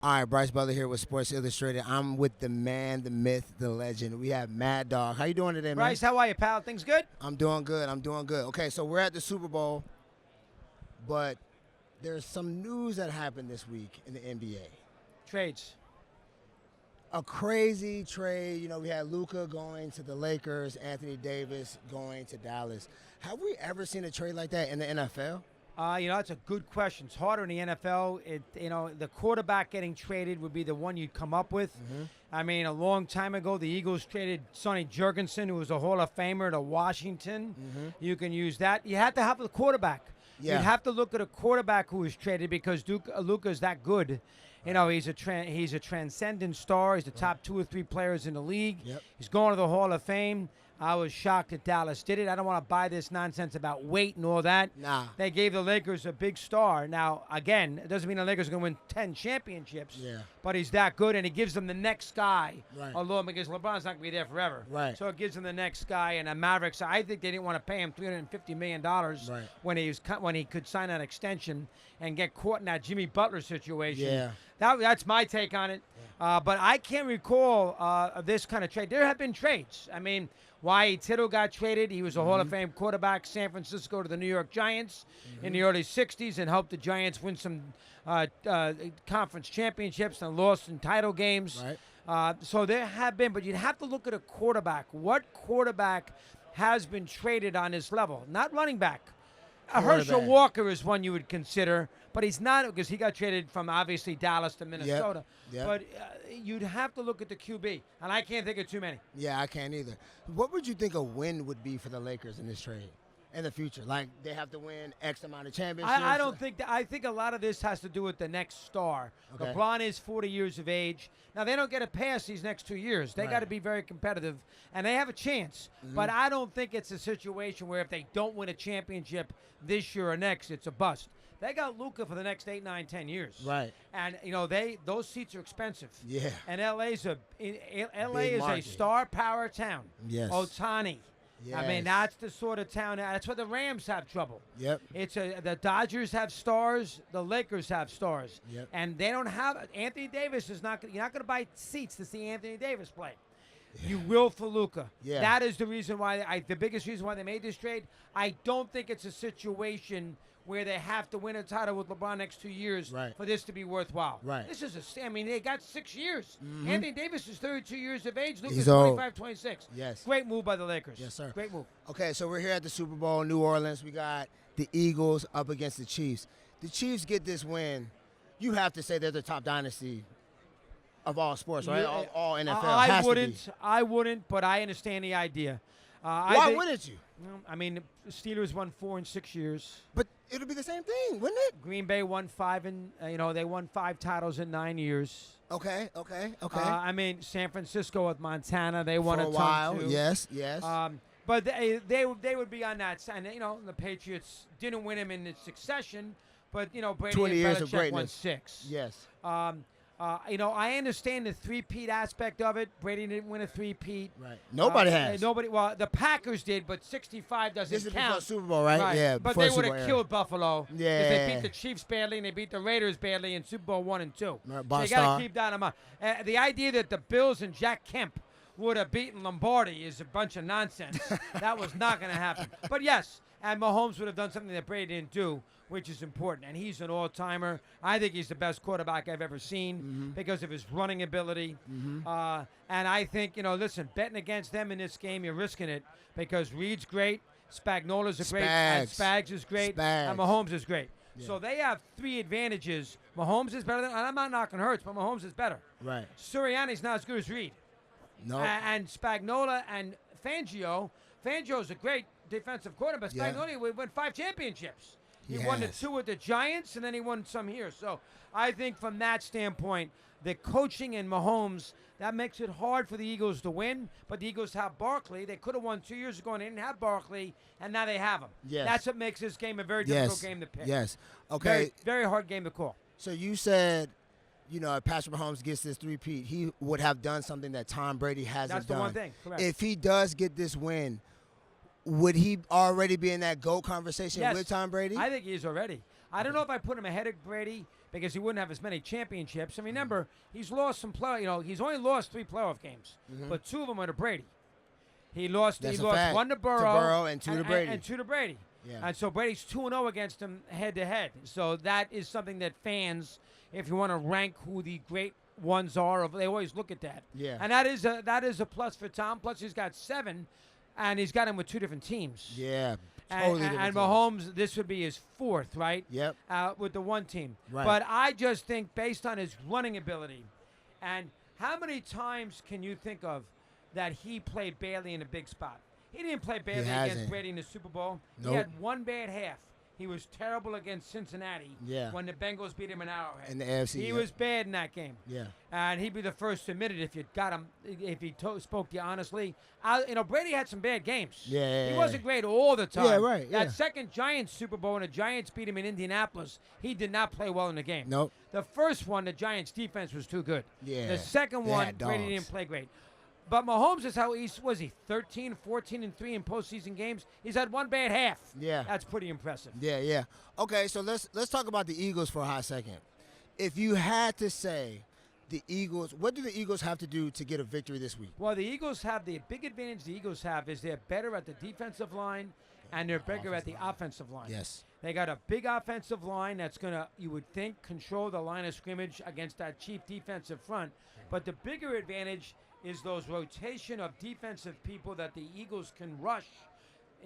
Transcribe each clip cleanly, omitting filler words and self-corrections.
All right, Brice Butler here with Sports Illustrated. I'm with the man, the myth, the legend. We have Mad Dog. How you doing today, man? Brice, how are you, pal? Things good? I'm doing good. I'm doing good. Okay, so we're at the Super Bowl, but there's some news that happened this week in the NBA. Trades. A crazy trade. You know, we had Luka going to the Lakers, Anthony Davis going to Dallas. Have we ever seen a trade like that in the NFL? That's a good question. It's harder in the NFL. The quarterback getting traded would be the one you'd come up with. Mm-hmm. I mean, a long time ago, the Eagles traded Sonny Jurgensen, who was a Hall of Famer, to Washington. Mm-hmm. You can use that. You have to have the quarterback. Yeah. You'd have to look at a quarterback who was traded because Luka's that good. You know, he's a transcendent star. He's the top 2 or 3 players in the league. Yep. He's going to the Hall of Fame. I was shocked that Dallas did it. I don't want to buy this nonsense about weight and all that. Nah. They gave the Lakers a big star. Now, again, it doesn't mean the Lakers are going to win 10 championships. Yeah. But he's that good, and it gives them the next guy. Right. Although, because LeBron's not going to be there forever. Right. So it gives them the next guy. And the Mavericks, I think they didn't want to pay him $350 million when he could sign an extension and get caught in that Jimmy Butler situation. Yeah. That's my take on it. But I can't recall this kind of trade. There have been trades. I mean, Wyatt Tittle got traded. He was a Hall of Fame quarterback, San Francisco to the New York Giants in the early 60s and helped the Giants win some conference championships and lost in title games. Right. So there have been, but you'd have to look at a quarterback. What quarterback has been traded on this level? Not running back. Herschel Walker is one you would consider, but he's not because he got traded from obviously Dallas to Minnesota. Yep. But you'd have to look at the QB, and I can't think of too many. Yeah, I can't either. What would you think a win would be for the Lakers in this trade in the future? Like, they have to win X amount of championships? I don't think that. I think a lot of this has to do with the next star. Okay. LeBron is 40 years of age. Now, they don't get a pass these next 2 years. They got to be very competitive, and they have a chance. But I don't think it's a situation where if they don't win a championship this year or next, it's a bust. They got Luka for the next 8, 9, 10 years. Right. And, those seats are expensive. Yeah. And LA is Big market. a star power town. Yes. Ohtani. Yes. I mean, that's the sort of town. That's where the Rams have trouble. Yep. The Dodgers have stars. The Lakers have stars. Yep. And they don't have Anthony Davis is not. You're not going to buy seats to see Anthony Davis play. You will for Luka. Yeah. That is the reason why. The biggest reason why they made this trade. I don't think it's a situation where they have to win a title with LeBron next 2 years for this to be worthwhile. Right. This is they got 6 years. Anthony Davis is 32 years of age. Luka's He's old. 25, 26. Yes. Great move by the Lakers. Yes, sir. Great move. Okay, so we're here at the Super Bowl, New Orleans. We got the Eagles up against the Chiefs. The Chiefs get this win. You have to say they're the top dynasty of all sports, right? Yeah, all NFL. I wouldn't, but I understand the idea. Why wouldn't you? I mean, the Steelers won 4 in 6 years. But it'll be the same thing, wouldn't it? Green Bay won 5 they won 5 titles in 9 years. Okay. I mean, San Francisco with Montana, they won For a a while, ton too. yes. But they would be on that side. The Patriots didn't win them in succession, but Brady 20 and years Belichick of greatness. won 6. Yes. I understand the three-peat aspect of it. Brady didn't win a three-peat. Right. Nobody has. Well, the Packers did, but 65 doesn't This is count. before Super Bowl, right? Yeah. But before they Super would Bowl have era. killed Buffalo. Yeah. Because they beat the Chiefs badly and they beat the Raiders badly in Super Bowl 1 and 2. Right, So you Bob got Starr. to keep that in mind. The idea that the Bills and Jack Kemp would have beaten Lombardi is a bunch of nonsense. That was not going to happen. But yes, and Mahomes would have done something that Brady didn't do, which is important. And he's an all-timer. I think he's the best quarterback I've ever seen because of his running ability. And I think, listen, betting against them in this game, you're risking it because Reed's great, Spagnola's a great, and Spags is great, and Mahomes is great. Yeah. So they have 3 advantages. Mahomes is better than, and I'm not knocking Hurts, but Mahomes is better. Right. Sirianni's not as good as Reed. No. And Spagnola and Fangio. Fangio's a great defensive quarterback. Spagnola won 5 championships. He won the 2 with the Giants, and then he won some here. So I think from that standpoint, the coaching and Mahomes, that makes it hard for the Eagles to win. But the Eagles have Barkley. They could have won 2 years ago, and they didn't have Barkley, and now they have him. Yes. That's what makes this game a very difficult game to pick. Yes. Okay. Very, very hard game to call. So you said, if Patrick Mahomes gets this three-peat, he would have done something that Tom Brady hasn't done. That's the one thing. Correct. If he does get this win, would he already be in that GOAT conversation with Tom Brady? I think he is already. I don't know if I put him ahead of Brady because he wouldn't have as many championships. And remember, he's lost some he's only lost 3 playoff games, but 2 of them are to Brady. He lost one to Burrow and 2 to Brady. And 2 to Brady. Yeah. And so Brady's 2-0 against him head-to-head. So that is something that fans, if you want to rank who the great ones are, they always look at that. Yeah. And that is a plus for Tom. Plus he's got 7, and he's got him with 2 different teams. Yeah. And, Totally and different Mahomes, this would be his 4th, right? Yep. With the one team. Right. But I just think based on his running ability, and how many times can you think of that he played badly in a big spot? He didn't play badly against Brady in the Super Bowl. Nope. He had 1 bad half. He was terrible against Cincinnati when the Bengals beat him in Arrowhead. In the AFC. He was bad in that game. Yeah. And he'd be the first to admit it if you got him, if he spoke to you honestly. Brady had some bad games. Yeah. He wasn't great all the time. Yeah, right. That second Giants Super Bowl when the Giants beat him in Indianapolis, he did not play well in the game. Nope. The first one, the Giants defense was too good. Yeah. The second one, Brady didn't play great. But Mahomes is how he 13, 14, and 3 in postseason games. He's had 1 bad half. Yeah. That's pretty impressive. Yeah. Okay, so let's talk about the Eagles for a hot second. If you had to say the Eagles, what do the Eagles have to do to get a victory this week? Well, the Eagles have the big advantage the Eagles have is they're better at the defensive line and they're bigger at the offensive line. Yes. They got a big offensive line that's going to, you would think, control the line of scrimmage against that chief defensive front. But the bigger advantage is those rotation of defensive people that the Eagles can rush,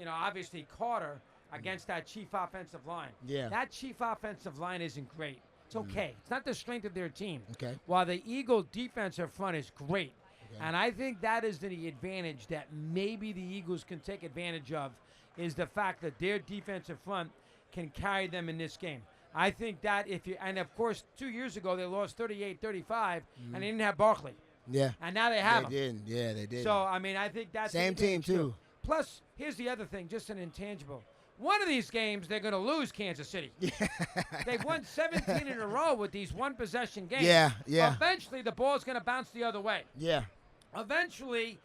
obviously Carter, against that chief offensive line. Yeah. That chief offensive line isn't great. It's okay. It's not the strength of their team. Okay. While the Eagle defensive front is great. Okay. And I think that is the advantage that maybe the Eagles can take advantage of, is the fact that their defensive front can carry them in this game. I think that and of course, 2 years ago they lost 38-35, and they didn't have Barkley. Yeah. And now they have him. They did. So, I think that's same team, too. Plus, here's the other thing, just an intangible. One of these games, they're going to lose Kansas City. They've won 17 in a row with these one-possession games. Yeah. Eventually, the ball's going to bounce the other way. Yeah. Eventually,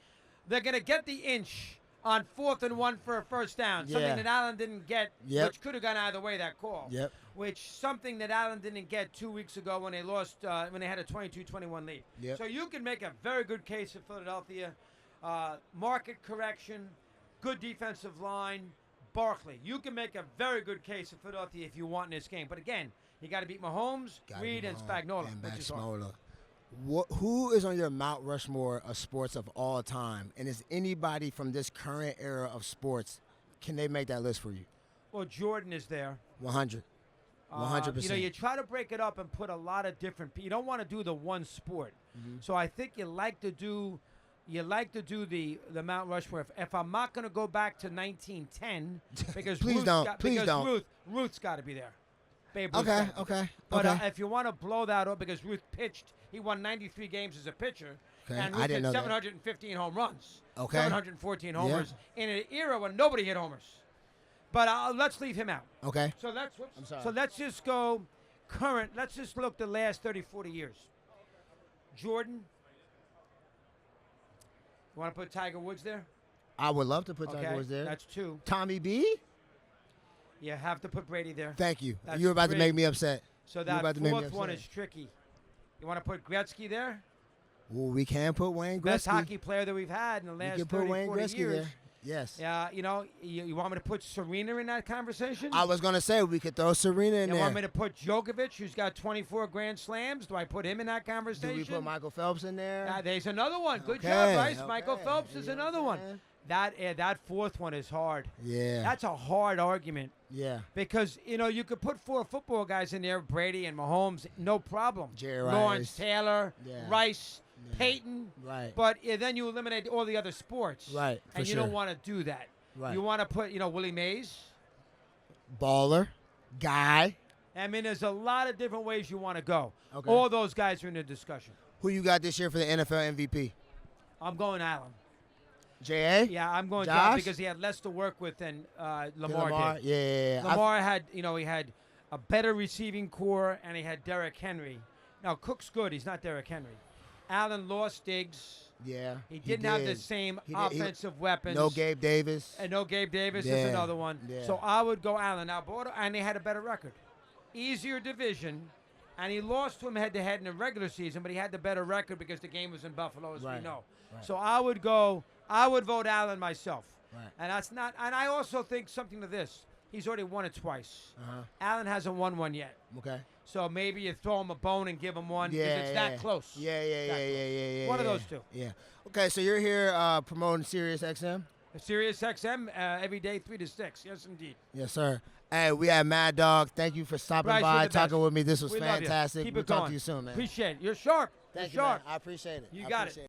they're going to get the inch on 4th and 1 for a first down, something that Allen didn't get, which could have gone either way, that call. Something that Allen didn't get 2 weeks ago when they lost, when they had a 22-21 lead. So you can make a very good case for Philadelphia. Market correction, good defensive line, Barkley. You can make a very good case for Philadelphia if you want in this game. But again, you got to beat Mahomes, Reed, and Spagnuolo. Who is on your Mount Rushmore of sports of all time? And is anybody from this current era of sports, can they make that list for you? Well, Jordan is there. 100%. You try to break it up and put a lot of different people. You don't want to do the one sport. So I think you like to do the Mount Rushmore. If I'm not going to go back to 1910, because Ruth's got to be there. Babe Ruth Okay. But if you want to blow that up, because Ruth pitched, he won 93 games as a pitcher, and Ruth had 715 home runs, 714 homers in an era when nobody hit homers. But let's leave him out. Okay. So let's just go current. Let's just look the last 30, 40 years. Jordan. You want to put Tiger Woods there? I would love to put Tiger Woods there. That's 2. Tommy B? You have to put Brady there. Thank you. That's You were about 3. to make me upset. So that 4th one is tricky. You want to put Gretzky there? Well, we can put Wayne Gretzky. Best hockey player that we've had in the last 30, 40 years. There. Yes. Yeah, you want me to put Serena in that conversation? I was going to say we could throw Serena in there. You want me to put Djokovic, who's got 24 Grand Slams? Do I put him in that conversation? Do we put Michael Phelps in there? There's another one. Good job, Brice. Michael Phelps is another one. That 4th one is hard. Yeah. That's a hard argument. Yeah. Because, you could put 4 football guys in there, Brady and Mahomes, no problem. Jerry Lawrence Taylor, Yeah. Rice, Peyton. Right. But then you eliminate all the other sports. Right. And you don't want to do that. Right. You want to put, Willie Mays. Baller. Guy. I mean, there's a lot of different ways you want to go. Okay. All those guys are in the discussion. Who you got this year for the NFL MVP? I'm going Allen. J.A.? Yeah, I'm going Josh? Josh because he had less to work with than Lamar did. Yeah. Lamar had, he had a better receiving core, and he had Derrick Henry. Now, Cook's good. He's not Derrick Henry. Allen lost Diggs. Yeah. He didn't have the same offensive weapons. No Gabe Davis. And no Gabe Davis is another one. Yeah. So I would go Allen. Now, and they had a better record. Easier division, And he lost to him head-to-head in the regular season, but he had the better record because the game was in Buffalo, as we know. Right. So I would vote Allen myself. Right. And that's not. And I also think something to this. He's already won it twice. Uh-huh. Allen hasn't won one yet. Okay. So maybe you throw him a bone and give him one because it's that close. Yeah. One of those two. Yeah. Okay, so you're here promoting SiriusXM? SiriusXM every day 3 to 6. Yes, indeed. Yes, sir. Hey, we have Mad Dog. Thank you for stopping Brice, by, you're the best. talking with me. This was We love you. fantastic. Keep We'll it talk going. to you soon, man. Appreciate it. You're sharp. Thank You're you, sharp. man. I appreciate it. You I got appreciate it.